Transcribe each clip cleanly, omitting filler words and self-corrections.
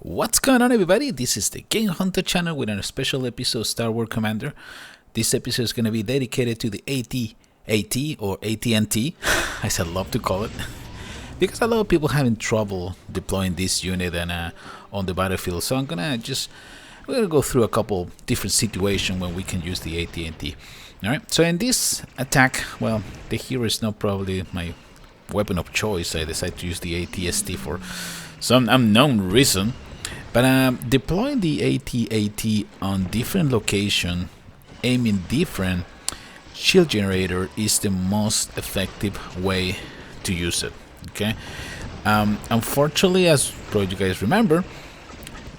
What's going on, everybody? This is the GameHuntah channel with a special episode Star Wars Commander. This episode is going to be dedicated to the AT or AT&T, as I love to call it, because a lot of people having trouble deploying this unit and on the battlefield. So we're gonna go through a couple different situations when we can use the AT&T. All right. So in this attack, well, the hero is not probably my weapon of choice. I decided to use the ATST for some unknown reason. But deploying the AT-AT on different location, aiming different shield generator is the most effective way to use it. Okay. Unfortunately, as probably you guys remember,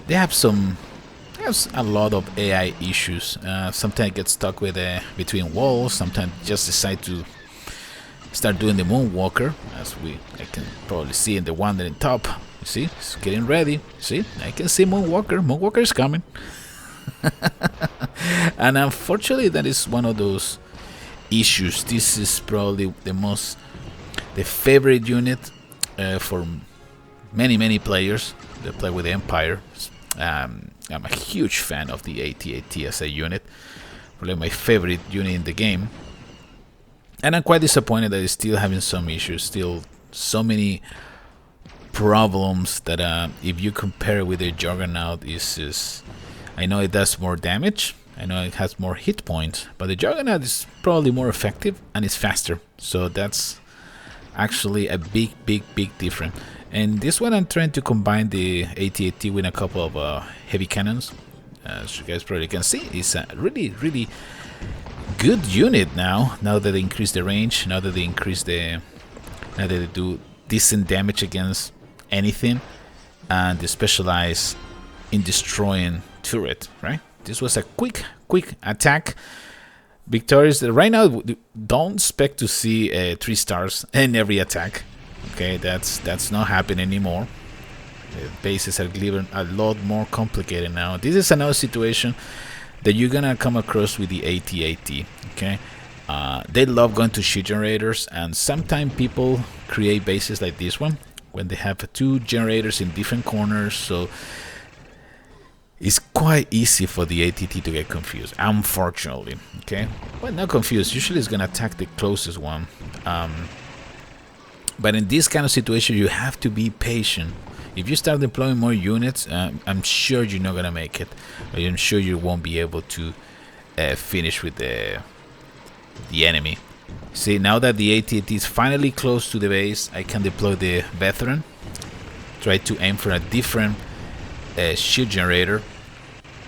they have a lot of AI issues. Sometimes get stuck with between walls. Sometimes just decide to start doing the moonwalker, as I can probably see in the one at the top. You see, it's getting ready. See, I can see Moonwalker. Moonwalker is coming. And unfortunately, that is one of those issues. This is probably the favorite unit for many players that play with the Empire. I'm a huge fan of the AT-AT as a unit. Probably my favorite unit in the game. And I'm quite disappointed that it's still having some issues. Still so many problems that if you compare it with the Juggernaut, I know it does more damage, I know it has more hit points, but the Juggernaut is probably more effective and it's faster. So that's actually a big difference. And this one I'm trying to combine the AT-AT with a couple of heavy cannons. As you guys probably can see, it's a really good unit now that they increase the range, now that they do decent damage against anything, and they specialize in destroying turret. Right, this was a quick attack. Victorious. Right now, don't expect to see 3 stars in every attack. Okay, that's not happening anymore. The bases are getting a lot more complicated now. This is another situation that you're gonna come across with the AT-AT. Okay, they love going to shield generators, and sometimes people create bases like this one when they have 2 generators in different corners. So it's quite easy for the AT-AT to get confused, unfortunately. Okay, well, not confused. Usually it's gonna attack the closest one. But in this kind of situation, you have to be patient. If you start deploying more units, I'm sure you're not gonna make it. I'm sure you won't be able to finish with the enemy. See, now that the AT-AT is finally close to the base, I can deploy the veteran. Try to aim for a different shield generator.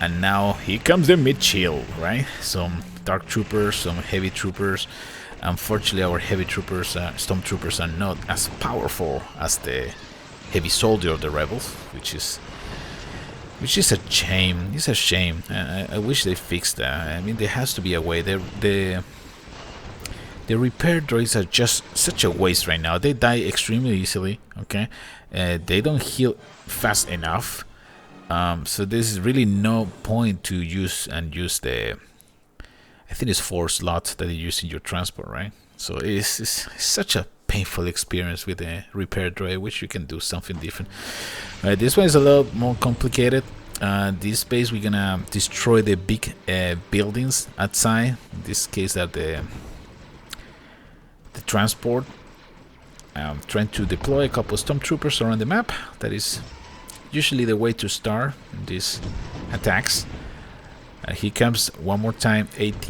And now here comes the mid-shield, right? Some dark troopers, some heavy troopers. Unfortunately, our heavy troopers, stormtroopers, are not as powerful as the heavy soldier of the rebels, which is a shame. It's a shame. I wish they fixed that. I mean, there has to be a way. The repair droids are just such a waste right now. They die extremely easily. Okay, they don't heal fast enough. So there's really no point to use the. I think it's 4 slots that you use in your transport, right? So it's such a painful experience with the repair droid. Wish you can do something different. This one is a little more complicated. This base, we're gonna destroy the big buildings outside. In this case, that the transport. I'm trying to deploy a couple of stormtroopers around the map. That is usually the way to start these attacks. Here comes one more time. AT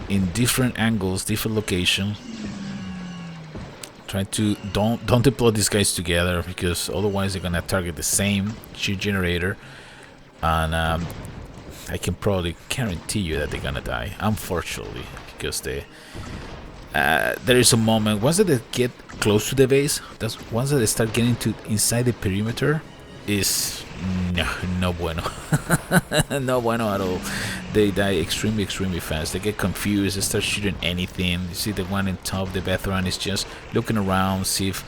in different angles, different locations. Try to don't deploy these guys together, because otherwise they're gonna target the same shield generator, and I can probably guarantee you that they're gonna die, unfortunately, because there is a moment once that they get close to the base. Once that they start getting to inside the perimeter, is no bueno. No bueno at all. They die extremely fast. They get confused. They start shooting anything. You see the one in top, the veteran, is just looking around, see if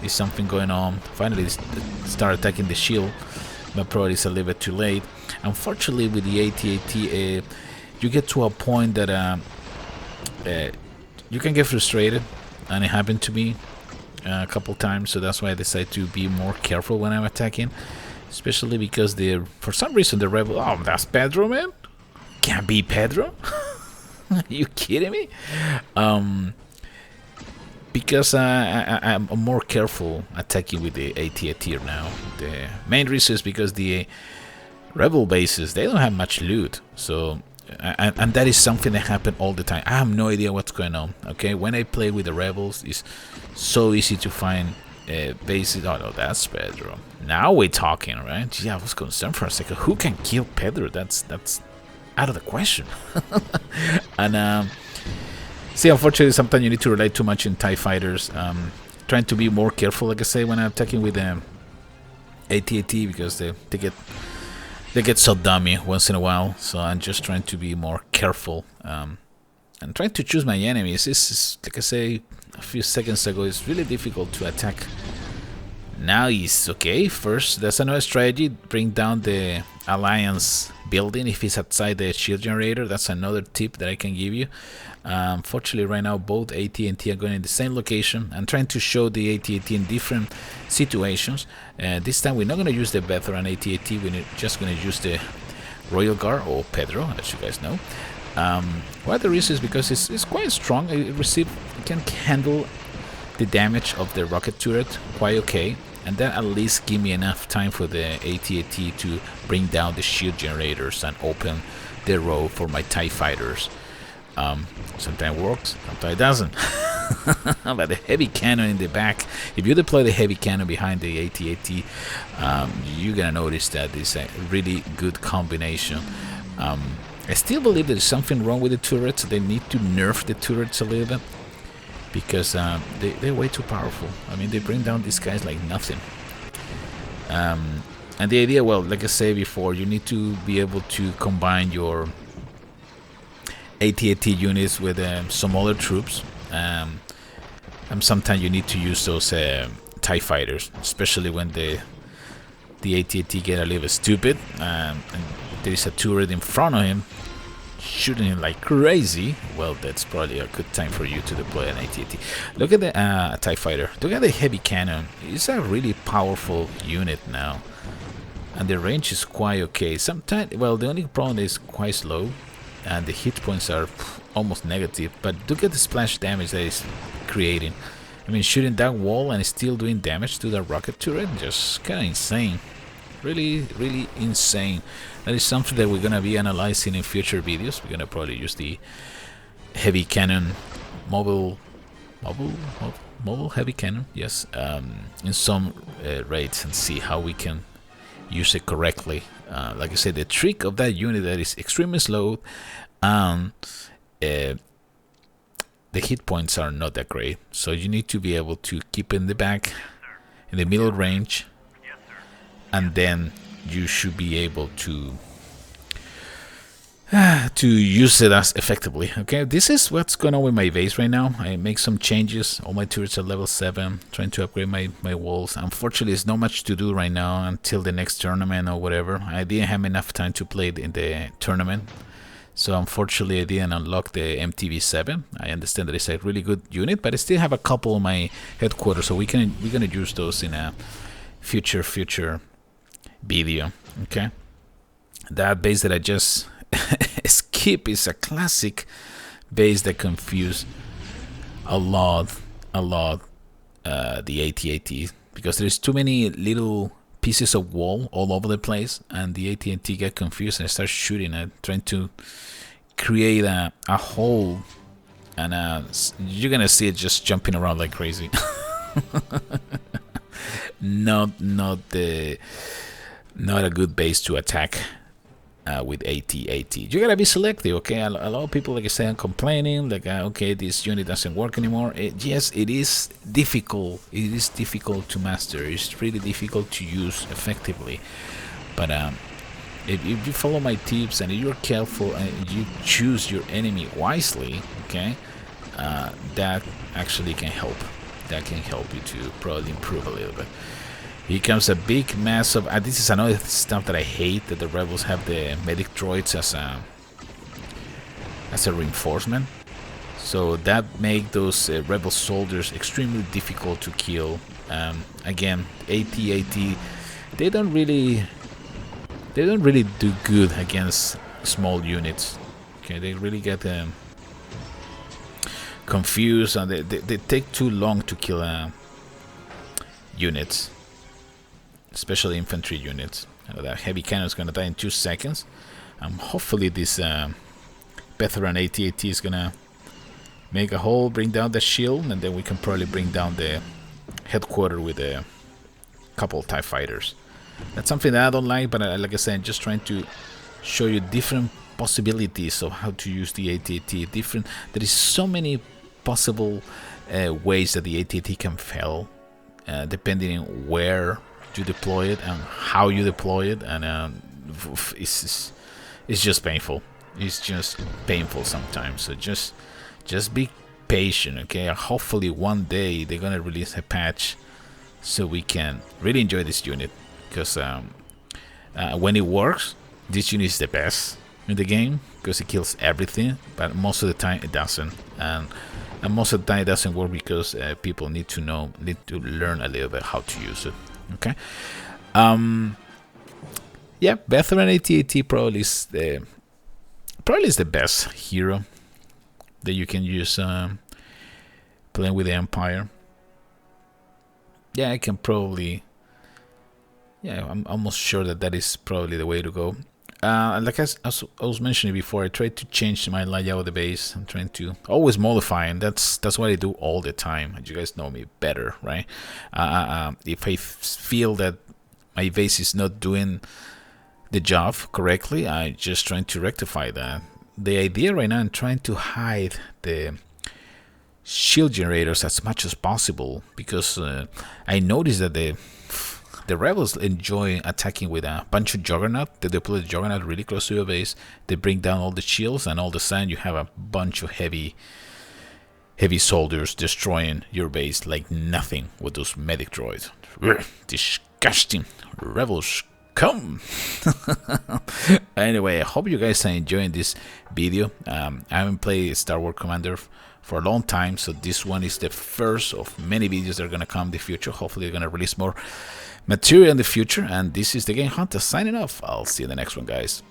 there's something going on. Finally they start attacking the shield, but probably it's a little bit too late. Unfortunately, with the AT-AT, you get to a point that you can get frustrated, and it happened to me. a couple times, so that's why I decided to be more careful when I'm attacking. Especially because for some reason the rebel... Oh, that's Pedro, man? Can't be Pedro? Are you kidding me? Because I'm more careful attacking with the AT-AT now. The main reason is because the rebel bases, they don't have much loot. So, and that is something that happens all the time. I have no idea what's going on. Okay, when I play with the rebels, it's so easy to find bases. Oh no, that's Pedro. Now we're talking, right? Yeah, I was concerned for a second. Who can kill Pedro? That's out of the question. And see, unfortunately, sometimes you need to rely too much in TIE fighters. Trying to be more careful, like I say, when I'm attacking with them AT-AT, because they get so dummy once in a while. So I'm just trying to be more careful and trying to choose my enemies. This is, like I say a few seconds ago, it's really difficult to attack. Now it's okay. First, that's another strategy. Bring down the alliance building if it's outside the shield generator. That's another tip that I can give you. Fortunately, right now both AT and T are going in the same location. I'm trying to show the AT-AT in different situations. This time we're not going to use the veteran AT-AT. We're just going to use the Royal Guard, or Pedro, as you guys know. Well, the reason is because it's quite strong. It can handle the damage of the rocket turret quite okay, and that at least give me enough time for the AT-AT to bring down the shield generators and open the road for my TIE fighters. Sometimes it works, sometimes it doesn't. But the heavy cannon in the back, if you deploy the heavy cannon behind the AT-AT, you're gonna notice that it's a really good combination. I still believe there's something wrong with the turrets. They need to nerf the turrets a little bit, because they're way too powerful. I mean, they bring down these guys like nothing. And the idea, well, like I said before, you need to be able to combine your AT-AT units with some other troops. And sometimes you need to use those TIE fighters, especially when the AT-AT get a little bit stupid. And there is a turret in front of him shooting him like crazy. Well, that's probably a good time for you to deploy an AT-AT. Look at the TIE fighter. Look at the heavy cannon. It's a really powerful unit now, and the range is quite okay. Sometimes, well, the only problem is quite slow, and the hit points are almost negative. But look at the splash damage that it's creating. I mean, shooting that wall and still doing damage to the rocket turret, just kind of insane. Really insane. That is something that we're gonna be analyzing in future videos. We're gonna probably use the heavy cannon, mobile heavy cannon, yes, in some raids, and see how we can use it correctly. Like I said, the trick of that unit that is extremely slow, and the hit points are not that great. So you need to be able to keep in the back, in the middle range, and then you should be able to use it as effectively. Okay, this is what's going on with my base right now. I make some changes. All my turrets are level 7, trying to upgrade my walls. Unfortunately, there's not much to do right now until the next tournament or whatever. I didn't have enough time to play in the tournament, so unfortunately I didn't unlock the MTV7. I understand that it's a really good unit, but I still have a couple of my headquarters, so we're gonna use those in a future video. Okay, that base that I just skip is a classic base that confused a lot the AT-AT, because there's too many little pieces of wall all over the place, and the AT-AT get confused and start shooting and trying to create a hole, and you're gonna see it just jumping around like crazy. not a good base to attack with AT-AT. You gotta be selective, okay? A lot of people, like I said, are complaining, like, okay, this unit doesn't work anymore. Yes, it is difficult. It is difficult to master. It's really difficult to use effectively. But if you follow my tips and you're careful and you choose your enemy wisely, okay, that actually can help. That can help you to probably improve a little bit. Here comes a big mass of... this is another stuff that I hate, that the rebels have the medic droids as a reinforcement. So that make those rebel soldiers extremely difficult to kill. Again, AT-AT, they don't really do good against small units. Okay, they really get confused, and they take too long to kill units, especially infantry units. That heavy cannon is gonna die in 2 seconds. Hopefully this veteran AT-AT is gonna make a hole, bring down the shield, and then we can probably bring down the headquarters with a couple TIE fighters. That's something that I don't like, but like I said, I'm just trying to show you different possibilities of how to use the AT-AT. There is so many possible ways that the AT-AT can fail, depending on where you deploy it and how you deploy it, and it's just painful. It's just painful sometimes. So just be patient, okay? Hopefully one day they're gonna release a patch so we can really enjoy this unit, because when it works, this unit is the best in the game because it kills everything, but most of the time it doesn't, and most of the time it doesn't work because people need to learn a little bit how to use it. Okay. Yeah, veteran AT-AT probably is the best hero that you can use playing with the Empire. Yeah, I can probably. Yeah, I'm almost sure that is probably the way to go. Like I was mentioning before, I tried to change my layout of the base. I'm trying to always modify, and that's what I do all the time. You guys know me better, right? If I feel that my base is not doing the job correctly, I just trying to rectify that. The idea right now, I'm trying to hide the shield generators as much as possible, because I noticed that the rebels enjoy attacking with a bunch of Juggernaut. They deploy the Juggernaut really close to your base. They bring down all the shields, and all of a sudden you have a bunch of heavy soldiers destroying your base like nothing with those medic droids. Disgusting. Rebels, come. Anyway, I hope you guys are enjoying this video. I haven't played Star Wars Commander for a long time, so this one is the first of many videos that are gonna come in the future. Hopefully they're gonna release more material in the future, and this is TheGameHuntah signing off. I'll see you in the next one, guys.